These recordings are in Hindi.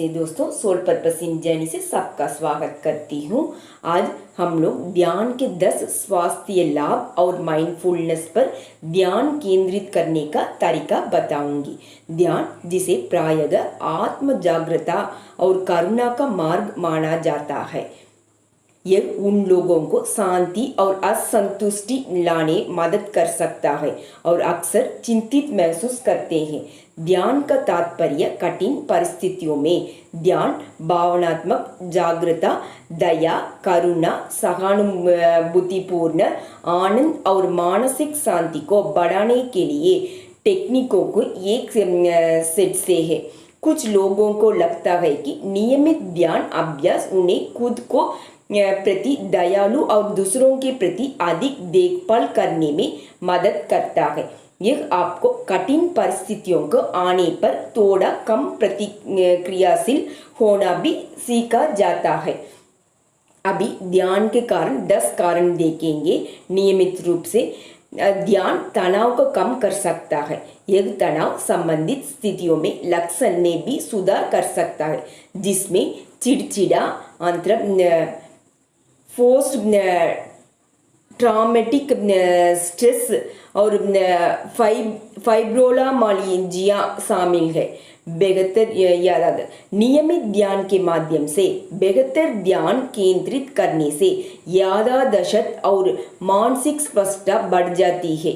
नमस्ते दोस्तों, सोल पर्पस इन जर्नी से सबका स्वागत करती हूँ। आज हम लोग ध्यान के 10 स्वास्थ्य लाभ और माइंडफुलनेस पर ध्यान केंद्रित करने का तरीका बताऊंगी। ध्यान, जिसे प्रायः आत्म जागृता और करुणा का मार्ग माना जाता है, यह उन लोगों को शांति और असंतुष्टि लाने मदद कर सकता है और अक्सर चिंतित महसूस करते हैं। ध्यान का तात्पर्य कठिन परिस्थितियों में ध्यान भावनात्मक जागृता, दया, करुणा, सहानुभूतिपूर्ण आनंद और मानसिक शांति को बढ़ाने के लिए टेक्निकों को एक सेट से है। कुछ लोगों को लगता है कि नियमित ध्यान अभ्यास उन्हें खुद को प्रति दयालु और दूसरों के प्रति अधिक देखभाल करने में मदद करता है। यह आपको कठिन परिस्थितियों को आने पर थोड़ा कम प्रतिक्रियाशील होना भी सीखा जाता है। अभी ध्यान के 10 कारण देखेंगे। नियमित रूप से ध्यान तनाव को कम कर सकता है। यह तनाव संबंधित स्थितियों में लक्षण में भी सुधार कर सकता है, जिसमें चिड़चिड़ा, पोस्ट ट्रॉमेटिक स्ट्रेस और फाइब्रोमाइल्जिया शामिल है। बेहतर याद, नियमित ध्यान के माध्यम से बेहतर ध्यान केंद्रित करने से याददाश्त और मानसिक स्पष्टता बढ़ जाती है।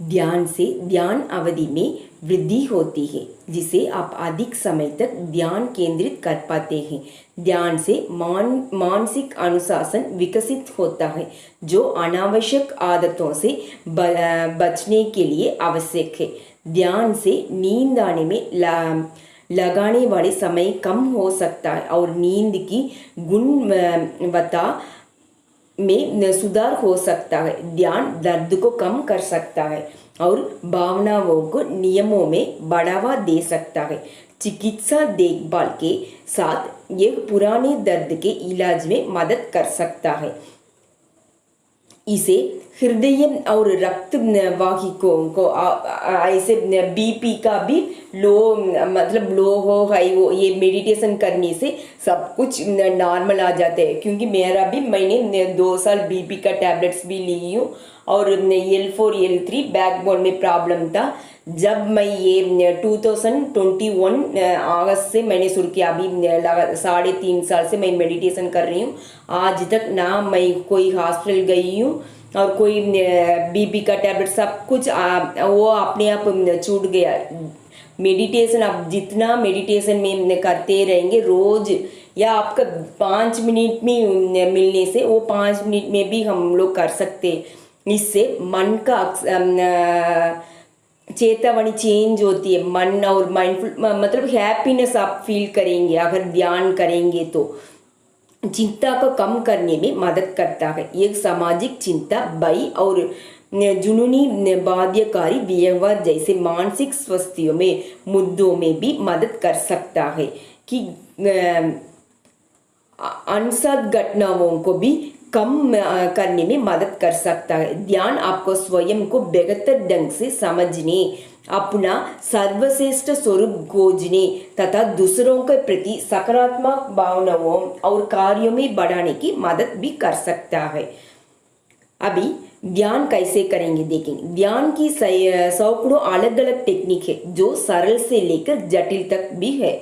ध्यान से ध्यान अवधि में वृद्धि होती है, जिसे आप अधिक समय तक ध्यान केंद्रित कर पाते हैं। ध्यान से मानसिक अनुशासन विकसित होता है, जो अनावश्यक आदतों से बचने के लिए आवश्यक है। ध्यान से नींद आने में लगाने वाले समय कम हो सकता है और नींद की गुणवत्ता में सुधार हो सकता है। ध्यान दर्द को कम कर सकता है और भावनाओं को नियमों में बढ़ावा दे सकता है। चिकित्सा देखभाल के साथ यह पुराने दर्द के इलाज में मदद कर सकता है। इसे हृदय और रक्त वाहिकों को ऐसे बीपी का भी लो हो, हाई हो, ये मेडिटेशन करने से सब कुछ नॉर्मल आ जाते हैं। क्योंकि मैंने 2 साल बीपी का टैबलेट्स भी ली हूँ और L4 L3 बैकबोन में प्रॉब्लम था। जब मैं ये 2021 अगस्त से मैंने शुरू किया, अभी 3.5 साल से मैं मेडिटेशन कर रही हूँ। आज तक ना मैं कोई हॉस्पिटल गई हूँ और कोई बीपी का टैबलेट, सब कुछ वो अपने आप छूट गया। मेडिटेशन आप जितना मेडिटेशन में करते रहेंगे रोज, या आपका 5 मिनट में मिलने से वो 5 मिनट में भी हम लोग कर सकते हैं। इससे मन का चेतावनी चेंज होती है। मन और माइंडफुल मतलब हैप्पीनेस आप फील करेंगे अगर ध्यान करेंगे तो। चिंता को कम करने में मदद करता है। एक सामाजिक चिंता, भय और जुनूनी बाध्यकारी व्यवहार जैसे मानसिक स्वास्थ्य में मुद्दों में भी मदद कर सकता है कि अनसद घटनाओं को भी कम करने में मदद कर सकता है। ध्यान आपको स्वयं को बेहतर ढंग से समझने, अपना सर्वश्रेष्ठ स्वरूप खोजने तथा दूसरों के प्रति सकारात्मक भावनाओं और कार्यों में बढ़ाने की मदद भी कर सकता है। अभी ध्यान कैसे करेंगे देखेंगे। ध्यान की सैकड़ों अलग अलग टेक्निक है, जो सरल से लेकर जटिल तक भी है।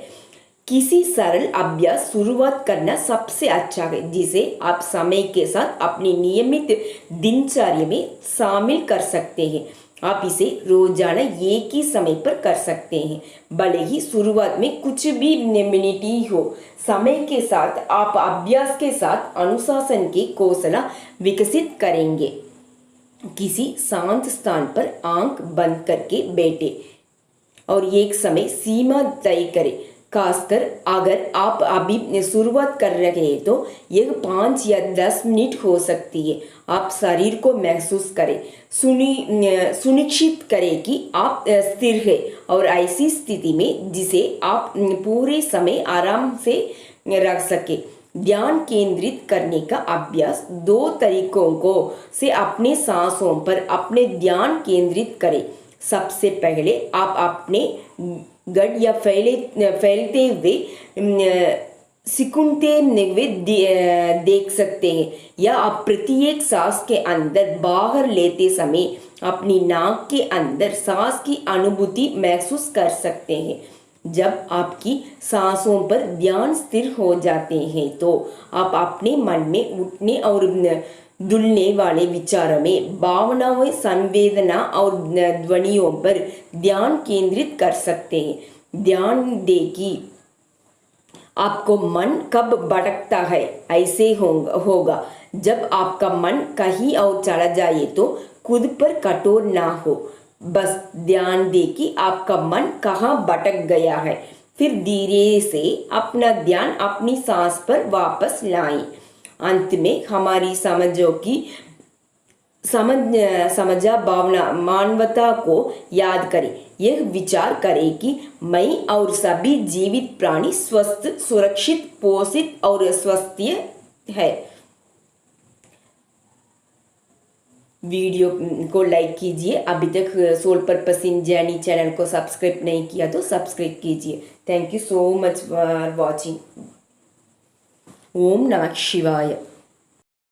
किसी सरल अभ्यास शुरुआत करना सबसे अच्छा है, जिसे आप समय के साथ अपनी नियमित दिनचर्या में शामिल कर सकते हैं। आप इसे रोजाना एक ही समय पर कर सकते हैं, भले ही शुरुआत में कुछ भी मिनट ही हो। समय के साथ आप अभ्यास के साथ अनुशासन की कौशल विकसित करेंगे। किसी शांत स्थान पर आंख बंद करके बैठे और एक समय सीमा तय करें। खासकर अगर आप अभी शुरुआत कर रहे हैं तो यह 5 या 10 मिनट हो सकती है। आप शरीर को महसूस करें, सुनिश्चित करें कि आप स्थिर हैं और ऐसी स्थिति में जिसे आप पूरे समय आराम से रख सके। ध्यान केंद्रित करने का अभ्यास 2 तरीकों को से अपने सांसों पर अपने ध्यान केंद्रित करें। सबसे पहले आप अपने गढ़ या फैलते हुए सिकुड़ते हुए देख सकते हैं, या आप प्रत्येक सांस के अंदर बाहर लेते समय अपनी नाक के अंदर सांस की अनुभूति महसूस कर सकते हैं। जब आपकी सांसों पर ध्यान स्थिर हो जाते हैं तो आप अपने मन में उठने और दुलने वाले विचारों में, भावनाओं, संवेदना और ध्वनियों पर ध्यान केंद्रित कर सकते हैं। ध्यान दें कि आपको मन कब भटकता है। ऐसे होगा जब आपका मन कहीं और चला जाए तो खुद पर कठोर ना हो, बस ध्यान दें कि आपका मन कहाँ भटक गया है, फिर धीरे से अपना ध्यान अपनी सांस पर वापस लाएं। अंत में हमारी समझा भावना मानवता को याद करें। यह विचार करें कि मैं और सभी जीवित प्राणी स्वस्थ, सुरक्षित, पोषित और स्वस्थ है। वीडियो को लाइक कीजिए। अभी तक soul purpose in journey channel को सब्सक्राइब नहीं किया तो सब्सक्राइब कीजिए। Thank you so much for watching. ओम नमः शिवाय।